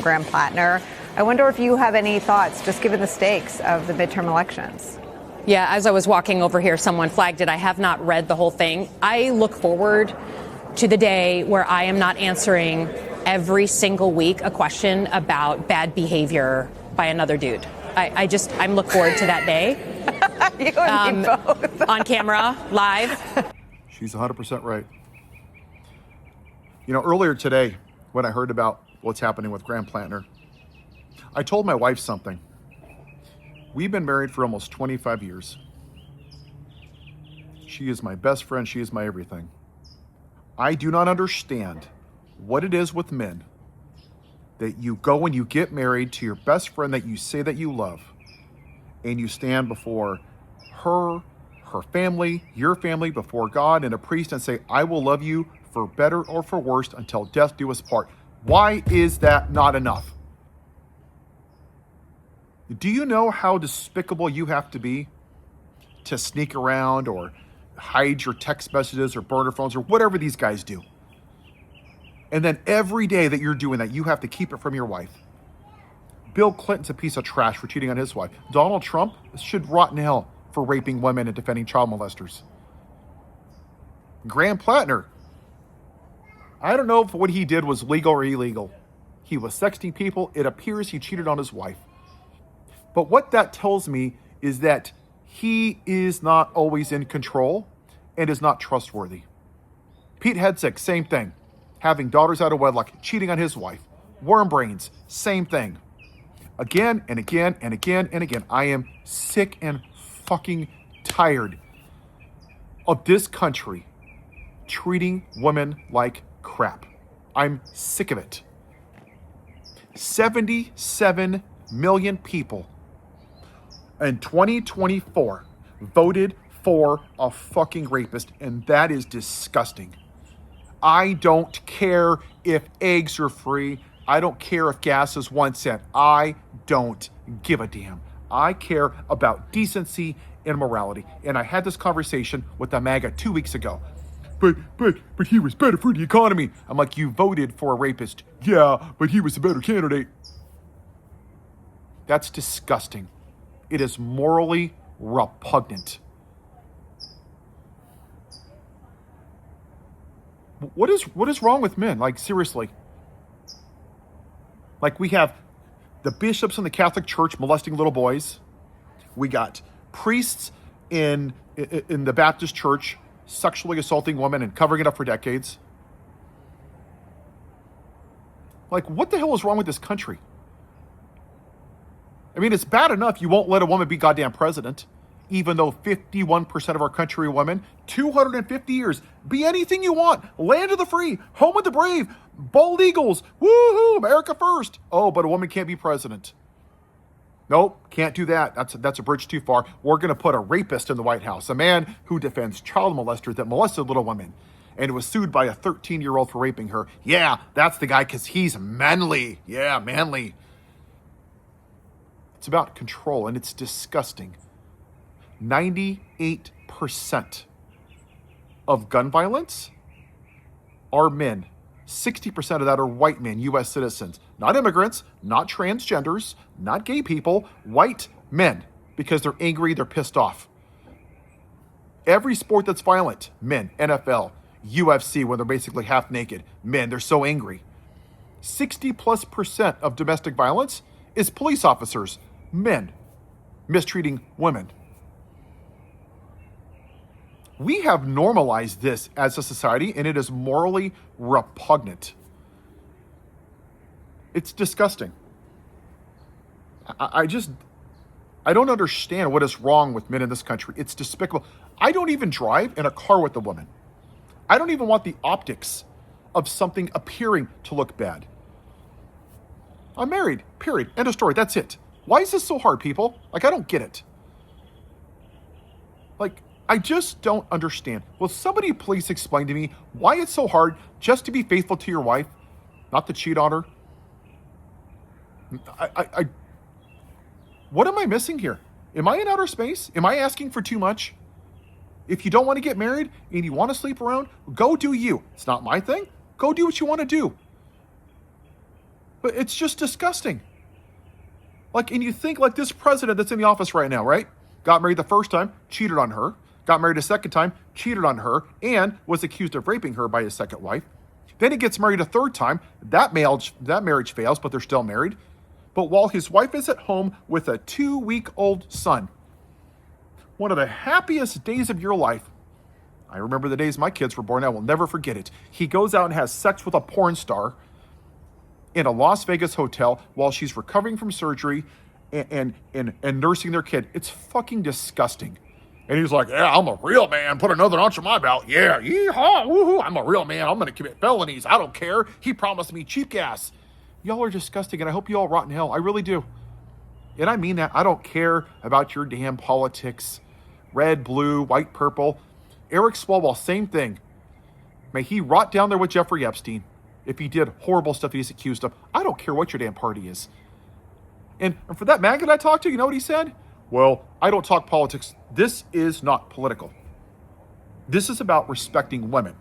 Graham Platner. I wonder if you have any thoughts, just given the stakes of the midterm elections. Yeah, as I was walking over here, someone flagged it. I have not read the whole thing. I look forward to the day where I am not answering every single week a question about bad behavior by another dude. I'm look forward to that day. You and me both. On camera, live. She's 100% right. You know, earlier today, when I heard about what's happening with Graham Platner, I told my wife something. We've been married for almost 25 years. She is my best friend. She is my everything. I do not understand what it is with men that you go and you get married to your best friend that you say that you love, and you stand before her family, your family, before God and a priest and say, I will love you for better or for worse until death do us part. Why is that not enough? Do you know how despicable you have to be to sneak around or hide your text messages or burner phones or whatever these guys do? And then every day that you're doing that, you have to keep it from your wife. Bill Clinton's a piece of trash for cheating on his wife. Donald Trump should rot in hell for raping women and defending child molesters. Graham Platner, I don't know if what he did was legal or illegal. He was sexting people. It appears he cheated on his wife. But what that tells me is that he is not always in control and is not trustworthy. Pete Hegseth, same thing. Having daughters out of wedlock, cheating on his wife. Worm brains, same thing. Again and again and again and again. I am sick and fucking tired of this country treating women like crap. I'm sick of it. 77 million people in 2024 voted for a fucking rapist, and that is disgusting. I don't care if eggs are free. I don't care if gas is 1 cent. I don't give a damn. I care about decency and morality. And I had this conversation with the MAGA 2 weeks ago. But he was better for the economy. I'm like, you voted for a rapist. Yeah, but he was a better candidate. That's disgusting. It is morally repugnant. What is wrong with men? Like, seriously. Like, we have the bishops in the Catholic Church molesting little boys. We got priests in the Baptist Church sexually assaulting women and covering it up for decades. Like, what the hell is wrong with this country? I mean, it's bad enough you won't let a woman be goddamn president, even though 51% of our country are women. 250 years. Be anything you want. Land of the free. Home of the brave. Bald eagles. Woohoo! America first. Oh, but a woman can't be president. Nope, can't do that. That's a bridge too far. We're going to put a rapist in the White House, a man who defends child molesters that molested little women and was sued by a 13-year-old for raping her. Yeah, that's the guy because he's manly. Yeah, manly. It's about control, and it's disgusting. 98% of gun violence are men. 60% of that are white men, U.S. citizens. Not immigrants, not transgenders, not gay people, white men. Because they're angry, they're pissed off. Every sport that's violent, men. NFL, UFC, when they're basically half naked, men. They're so angry. 60+% of domestic violence is police officers, men, mistreating women. We have normalized this as a society, and it is morally repugnant. It's disgusting. I don't understand what is wrong with men in this country. It's despicable. I don't even drive in a car with a woman. I don't even want the optics of something appearing to look bad. I'm married, period. End of story. That's it. Why is this so hard, people? Like, I don't get it. Like, I just don't understand. Will somebody please explain to me why it's so hard just to be faithful to your wife, not to cheat on her? What am I missing here? Am I in outer space? Am I asking for too much? If you don't want to get married and you want to sleep around, go do you. It's not my thing. Go do what you want to do. But it's just disgusting. Like, and you think like this president that's in the office right now, right? Got married the first time, cheated on her. Got married a second time, cheated on her, and was accused of raping her by his second wife. Then he gets married a third time. That marriage fails, but they're still married. But while his wife is at home with a 2-week-old son, one of the happiest days of your life, I remember the days my kids were born, I will never forget it. He goes out and has sex with a porn star in a Las Vegas hotel while she's recovering from surgery and nursing their kid. It's fucking disgusting. And he's like, yeah, I'm a real man. Put another notch on my belt. Yeah, yeehaw, woohoo. I'm a real man. I'm going to commit felonies. I don't care. He promised me cheap gas. Y'all are disgusting, and I hope you all rot in hell. I really do. And I mean that. I don't care about your damn politics. Red, blue, white, purple. Eric Swalwell, same thing. May he rot down there with Jeffrey Epstein if he did horrible stuff he's accused of. I don't care what your damn party is. And for that maggot I talked to, you know what he said? Well, I don't talk politics. This is not political. This is about respecting women.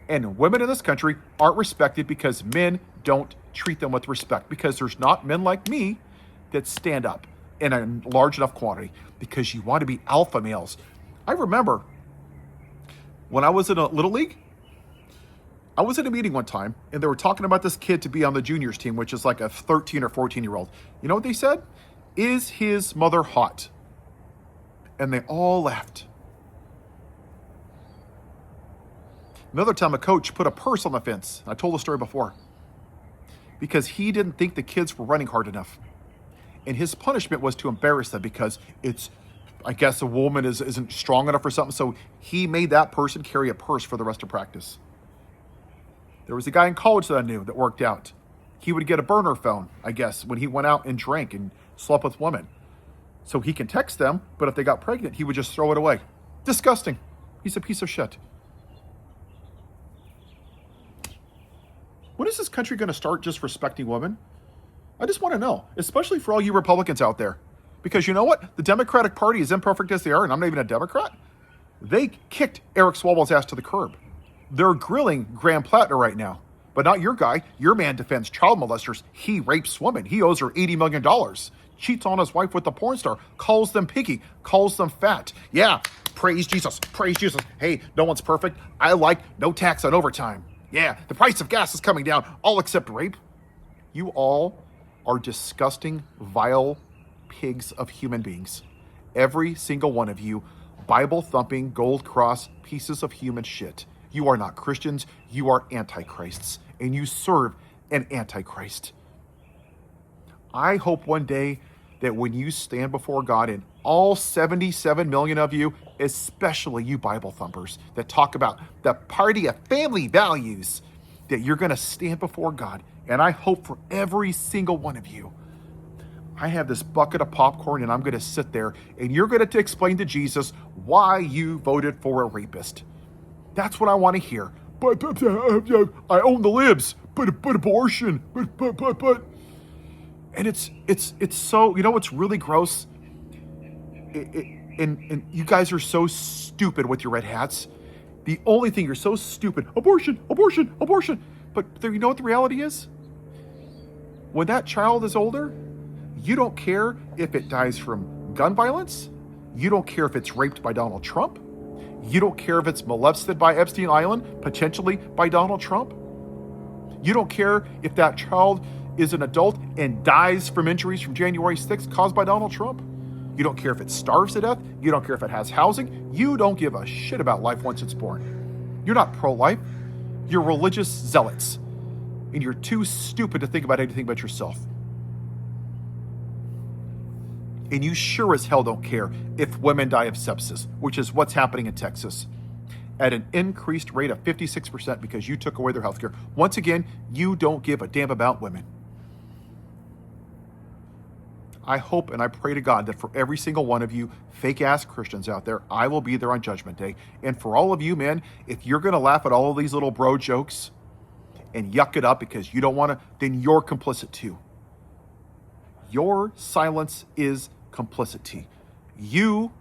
And women in this country aren't respected because men don't treat them with respect. Because there's not men like me that stand up in a large enough quantity. Because you want to be alpha males. I remember when I was in a little league, I was at a meeting one time and they were talking about this kid to be on the juniors team, which is like a 13 or 14-year-old. You know what they said? Is his mother hot? And they all laughed. Another time a coach put a purse on the fence. I told the story before. Because he didn't think the kids were running hard enough. And his punishment was to embarrass them because it's, I guess a woman isn't strong enough or something. So he made that person carry a purse for the rest of practice. There was a guy in college that I knew that worked out. He would get a burner phone, I guess, when he went out and drank and slept with women. So he can text them, but if they got pregnant, he would just throw it away. Disgusting. He's a piece of shit. When is this country going to start just respecting women? I just want to know, especially for all you Republicans out there. Because you know what? The Democratic Party, as imperfect as they are, and I'm not even a Democrat, they kicked Eric Swalwell's ass to the curb. They're grilling Graham Platner right now. But not your guy. Your man defends child molesters. He rapes women. He owes her $80 million. Cheats on his wife with a porn star. Calls them piggy. Calls them fat. Yeah, praise Jesus. Praise Jesus. Hey, no one's perfect. I like no tax on overtime. Yeah, the price of gas is coming down. All except rape. You all are disgusting, vile pigs of human beings. Every single one of you, Bible-thumping, gold cross pieces of human shit. You are not Christians. You are antichrists. And you serve an antichrist. I hope one day that when you stand before God, and all 77 million of you, especially you Bible thumpers that talk about the party of family values, that you're going to stand before God. And I hope for every single one of you, I have this bucket of popcorn and I'm going to sit there and you're going to explain to Jesus why you voted for a rapist. That's what I want to hear. But I own the libs. But abortion. But. And it's so, you know what's really gross? And you guys are so stupid with your red hats. The only thing you're so stupid, abortion. But you know what the reality is? When that child is older, you don't care if it dies from gun violence. You don't care if it's raped by Donald Trump. You don't care if it's molested by Epstein Island, potentially by Donald Trump. You don't care if that child is an adult and dies from injuries from January 6th caused by Donald Trump. You don't care if it starves to death. You don't care if it has housing. You don't give a shit about life once it's born. You're not pro-life. You're religious zealots. And you're too stupid to think about anything but yourself. And you sure as hell don't care if women die of sepsis, which is what's happening in Texas, at an increased rate of 56% because you took away their health care. Once again, you don't give a damn about women. I hope and I pray to God that for every single one of you fake-ass Christians out there, I will be there on Judgment Day. And for all of you, man, if you're going to laugh at all of these little bro jokes and yuck it up because you don't want to, then you're complicit too. Your silence is complicity. You,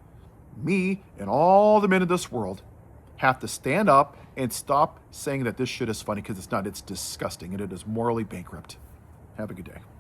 me, and all the men in this world have to stand up and stop saying that this shit is funny because it's not. It's disgusting and it is morally bankrupt. Have a good day.